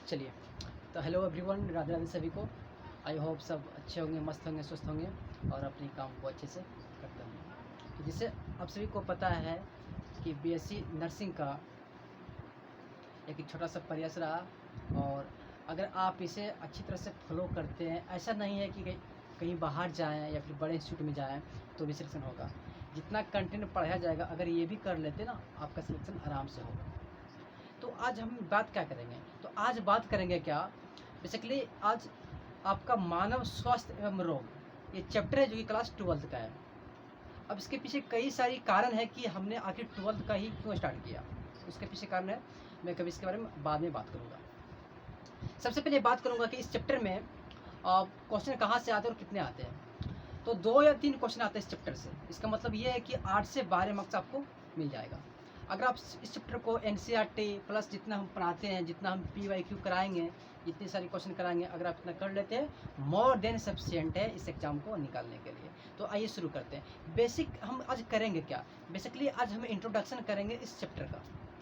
चलिए, तो hello everyone, Radhe Radhe सभी को। आई होप सब अच्छे होंगे, मस्त होंगे, स्वस्थ होंगे और अपने काम को अच्छे से करते होंगे। तो जिससे आप सभी को पता है कि बीएससी नर्सिंग का एक छोटा सा प्रयास रहा, और अगर आप इसे अच्छी तरह से फॉलो करते हैं, ऐसा नहीं है कि कहीं बाहर जाएं या फिर बड़े इंस्टीट्यूट में जाएं तो भी सिलेक्शन होगा। जितना कंटेंट पढ़ाया जाएगा, अगर ये भी कर लेते ना, आपका सिलेक्शन आराम से होगा। तो आज हम बात क्या करेंगे? तो आज बात करेंगे क्या, बेसिकली आज आपका मानव स्वास्थ्य एवं रोग, ये चैप्टर है जो कि क्लास 12th का है। अब इसके पीछे कई सारी कारण है कि हमने आखिर 12th का ही क्यों स्टार्ट किया। उसके पीछे कारण है, मैं कभी इसके बारे में बाद में बात करूँगा। सबसे पहले बात करूँगा कि इस चैप्टर में क्वेश्चन कहाँ से आते हैं और कितने आते हैं। तो 2 या 3 क्वेश्चन आते हैं इस चैप्टर से। इसका मतलब ये है कि 8 से 12 मार्क्स आपको मिल जाएगा। अगर आप इस चैप्टर को एनसीईआरटी प्लस जितना हम पढ़ाते हैं, जितना हम पीवाईक्यू कराएंगे, जितने सारे क्वेश्चन कराएंगे, अगर आप इतना कर लेते हैं, मोर देन सफिशिएंट है इस एग्जाम को निकालने के लिए। तो आइए शुरू करते हैं। बेसिक हम आज करेंगे क्या, बेसिकली आज हम इंट्रोडक्शन करेंगे इस चैप्टर का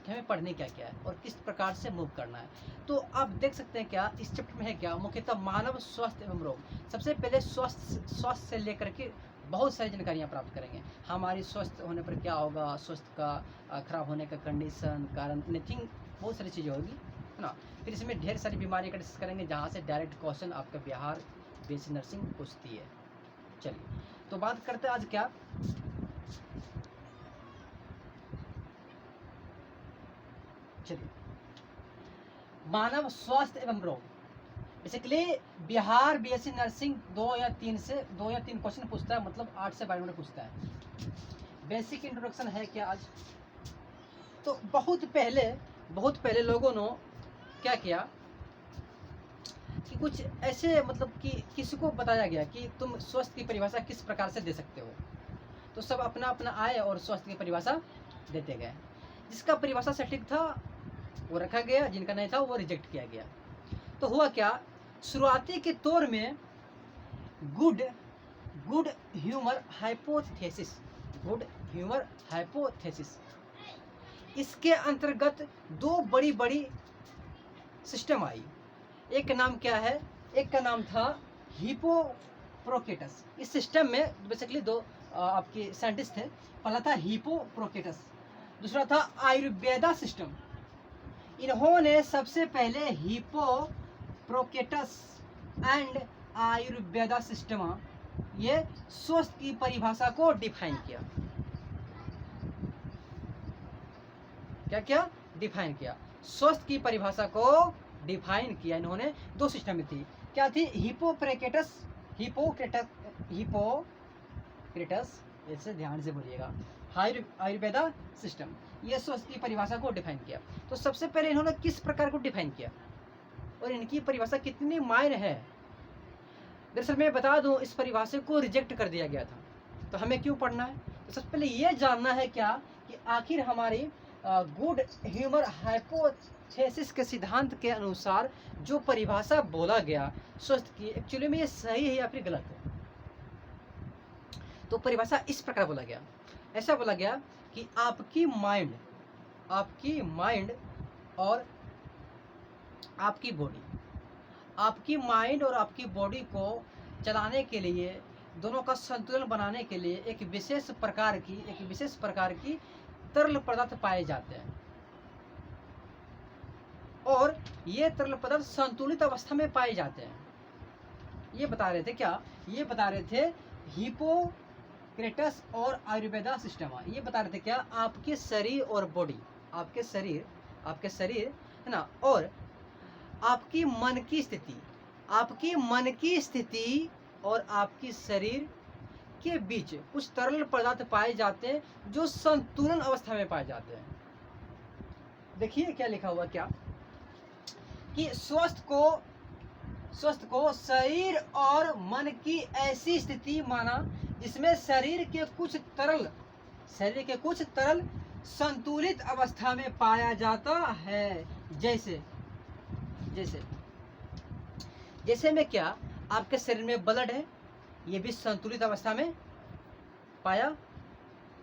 कि हमें पढ़ने क्या क्या है और किस प्रकार से मूव करना है। तो आप देख सकते हैं क्या इस चैप्टर में है क्या, मुख्यतः मानव स्वास्थ्य एवं रोग। सबसे पहले स्वास्थ्य से लेकर के बहुत सारी जानकारियाँ प्राप्त करेंगे। हमारी स्वस्थ होने पर क्या होगा, स्वास्थ्य का खराब होने का कंडीशन, कारण, एनीथिंग, बहुत सारी चीज़ें होगी, है ना। फिर इसमें ढेर सारी बीमारी का डिस्कस करेंगे, जहाँ से डायरेक्ट क्वेश्चन आपका बिहार बीएससी नर्सिंग पूछती है। चलिए, तो बात करते हैं आज क्या, चलिए मानव स्वास्थ्य एवं रोग। बेसिकली बिहार बीएससी नर्सिंग 2 या 3 क्वेश्चन पूछता है, मतलब 8 से 12 मिनट पूछता है। बेसिक इंट्रोडक्शन है क्या आज। तो बहुत पहले लोगों ने क्या किया कि कुछ ऐसे, मतलब कि किसी को बताया गया कि तुम स्वास्थ्य की परिभाषा किस प्रकार से दे सकते हो। तो सब अपना अपना आए और स्वास्थ्य की परिभाषा देते गए। जिसका परिभाषा सटीक था वो रखा गया, जिनका नहीं था वो रिजेक्ट किया गया। तो हुआ क्या, शुरुआती के तौर में गुड ह्यूमर हाइपोथेसिस, इसके अंतर्गत 2 बड़ी सिस्टम आई। एक का नाम क्या है, एक का नाम था हिपोक्रेटस। इस सिस्टम में बेसिकली 2 आपके साइंटिस्ट थे। पहला था हिपोक्रेटस, दूसरा था आयुर्वेदा सिस्टम। इन्होंने सबसे पहले हिपोक्रेटस एंड आयुर्वेदा सिस्टम, ये स्वास्थ्य की परिभाषा को डिफाइन किया। क्या डिफाइन किया, स्वास्थ्य की परिभाषा को डिफाइन किया इन्होंने। 2 सिस्टम में थी, क्या थी, हिपोक्रेटस, ऐसे ध्यान से बोलिएगा, आयुर्वेदा सिस्टम, ये स्वास्थ्य की परिभाषा को डिफाइन किया। तो सबसे पहले इन्होंने किस प्रकार को डिफाइन किया और इनकी परिभाषा कितनी मायने है। दरअसल मैं बता दूं, इस परिभाषा को रिजेक्ट कर दिया गया था। तो हमें क्यों पढ़ना है, तो सबसे पहले ये जानना है क्या कि आखिर हमारी गुड ह्यूमर हाइपोथेसिस के सिद्धांत के अनुसार जो परिभाषा बोला गया स्वास्थ्य की, एक्चुअली में ये सही है या फिर गलत है। तो परिभाषा इस प्रकार बोला गया, ऐसा बोला गया कि आपकी माइंड और आपकी बॉडी को चलाने के लिए, दोनों का संतुलन बनाने के लिए एक विशेष प्रकार की तरल पदार्थ पाए जाते हैं, और ये तरल पदार्थ संतुलित अवस्था में पाए जाते हैं। ये बता रहे थे क्या, ये बता रहे थे हिपोक्रेटस और आयुर्वेदा सिस्टम, ये बता रहे थे क्या, आपके शरीर और बॉडी, आपके शरीर है ना, और आपकी मन की स्थिति और आपकी शरीर के बीच कुछ तरल पदार्थ पाए जाते हैं जो संतुलन अवस्था में पाए जाते हैं। देखिए क्या लिखा हुआ, क्या कि स्वस्थ को शरीर और मन की ऐसी स्थिति माना जिसमें शरीर के कुछ तरल संतुलित अवस्था में पाया जाता है। जैसे में क्या, आपके शरीर में ब्लड है, ये भी संतुलित अवस्था में पाया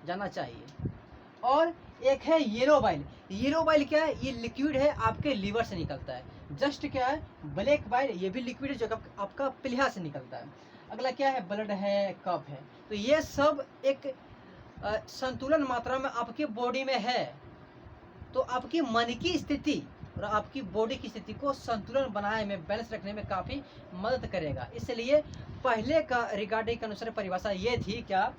जाना चाहिए। और एक है येलो बाइल। येलो बाइल क्या है, ये लिक्विड है, आपके लीवर से निकलता है। जस्ट क्या है, ब्लैक बाइल, ये भी लिक्विड है जो आपका प्लीहा से निकलता है। अगला क्या है, ब्लड है, कफ है। तो ये सब एक संतुलन मात्रा में आपकी बॉडी में है। तो आपकी मन की स्थिति और आपकी बॉडी की स्थिति को संतुलन बनाने में, बैलेंस रखने में काफ़ी मदद करेगा। इसलिए पहले का रिगार्डिंग के अनुसार परिभाषा ये थी क्या,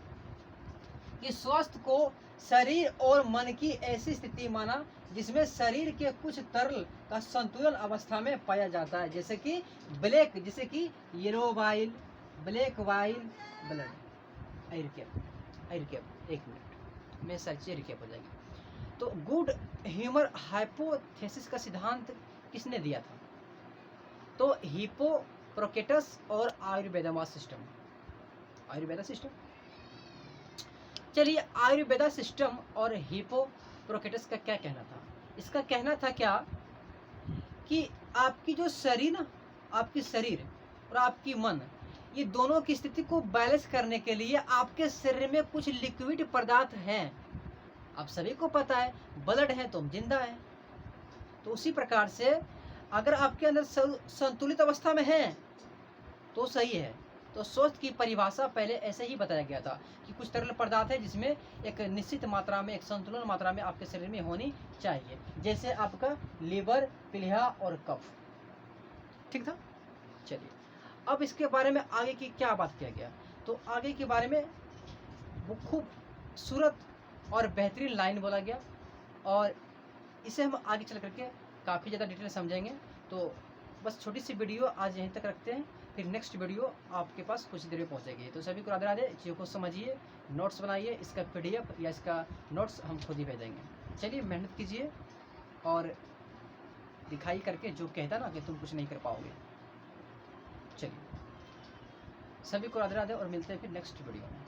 कि स्वास्थ्य को शरीर और मन की ऐसी स्थिति माना जिसमें शरीर के कुछ तरल का संतुलन अवस्था में पाया जाता है, जैसे कि ब्लैक, जैसे कि yellow bile, black bile, blood. एक मिनट में सर्च रिकेप हो जाएगी। तो गुड ह्यूमर हाइपोथेसिस का सिद्धांत किसने दिया था? तो हिप्पोक्रेटस और आयुर्वेदा सिस्टम। चलिए, आयुर्वेदा सिस्टम और हिप्पोक्रेटस का क्या कहना था? इसका कहना था क्या, कि आपकी जो शरीर ना, आपकी शरीर और आपकी मन, ये दोनों की स्थिति को बैलेंस करने के लिए आपके शरीर में कुछ लिक्विड पदार्थ हैं। आप सभी को पता है, ब्लड है तो हम जिंदा है। तो उसी प्रकार से अगर आपके अंदर संतुलित अवस्था में है तो सही है। तो स्वस्थ की परिभाषा पहले ऐसे ही बताया गया था कि कुछ तरल पदार्थ है जिसमें एक निश्चित मात्रा में, एक संतुलन मात्रा में आपके शरीर में होनी चाहिए, जैसे आपका लीवर, प्लीहा और कफ। ठीक था। चलिए, अब इसके बारे में आगे की क्या बात किया गया, तो आगे के बारे में वो खूबसूरत और बेहतरीन लाइन बोला गया, और इसे हम आगे चल करके काफ़ी ज़्यादा डिटेल समझेंगे। तो बस छोटी सी वीडियो आज यहीं तक रखते हैं, फिर नेक्स्ट वीडियो आपके पास कुछ देर में पहुंचेगी। तो सभी को राधे राधे, चीज़ों को समझिए, नोट्स बनाइए, इसका PDF या इसका नोट्स हम खुद ही भेजेंगे। चलिए, मेहनत कीजिए और दिखाई करके जो कहता ना कि तुम कुछ नहीं कर पाओगे। चलिए, सभी को राधे राधे और मिलते हैं फिर नेक्स्ट वीडियो में।